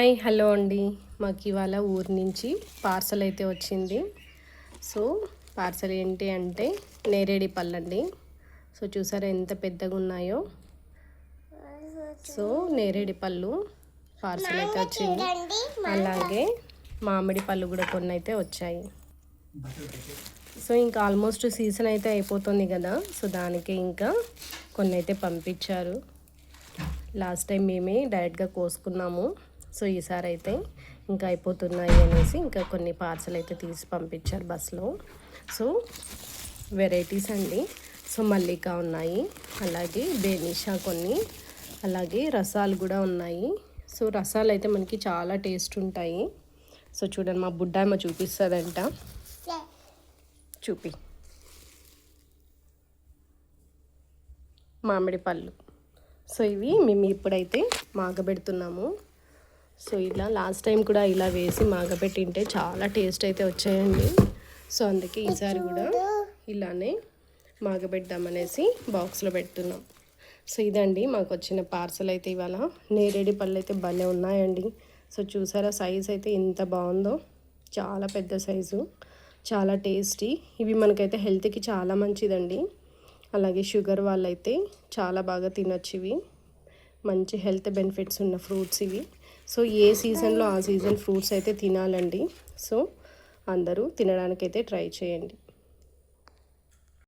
Hi hello అండి. మాకు ఇవాళ ఊరి నుంచి పార్సల్ అయితే వచ్చింది. సో పార్సల్ ఏంటి అంటే నేరేడి పళ్ళు అండి. సో చూసారా ఎంత పెద్దగా ఉన్నాయో. సో నేరేడి పళ్ళు పార్సల్ అయితే వచ్చింది. అలాగే మామిడి పళ్ళు కూడా కొన్ని అయితే వచ్చాయి. సో ఇంకా ఆల్మోస్ట్ సీజన్ అయితే అయిపోతుంది కదా. సో దానికి ఇంకా కొన్ని అయితే పంపించారు. లాస్ట్ టైం మేమే డైరెక్ట్గా కోసుకున్నాము. సో ఈసారి అయితే ఇంకా అయిపోతున్నాయి అనేసి ఇంకా కొన్ని పార్సల్ అయితే తీసి పంపించారు బస్లో. సో వెరైటీస్ అండి. సో మల్లికా ఉన్నాయి, అలాగే బేనిషా కొన్ని, అలాగే రసాలు కూడా ఉన్నాయి. సో రసాలు అయితే మనకి చాలా టేస్ట్ ఉంటాయి. సో చూడండి మా బుడ్డాయమ్మ చూపిస్తుందంట. చూపి. మామిడి పళ్ళు. సో ఇవి మేము ఇప్పుడైతే మాగబెడుతున్నాము. సో ఇలా లాస్ట్ టైం కూడా ఇలా వేసి మాగబెట్టింటే చాలా టేస్ట్ అయితే వచ్చాయండి. సో అందుకే ఈసారి కూడా ఇలానే మాగబెడదామనేసి బాక్స్లో పెడుతున్నాం. సో ఇదండి మాకు వచ్చిన పార్సల్ అయితే ఇవాళ. నేరేడి పళ్ళు అయితే భలే ఉన్నాయండి. సో చూసారా సైజ్ అయితే ఎంత బాగుందో, చాలా పెద్ద సైజు, చాలా టేస్టీ. ఇవి మనకైతే హెల్త్కి చాలా మంచిదండి. అలాగే షుగర్ వాళ్ళైతే చాలా బాగా తినొచ్చు. ఇవి మంచి హెల్త్ బెనిఫిట్స్ ఉన్న ఫ్రూట్స్ ఇవి. సో ఏ సీజన్లో ఆ సీజన్ ఫ్రూట్స్ అయితే తినాలండి. సో అందరూ తినడానికైతే ట్రై చేయండి.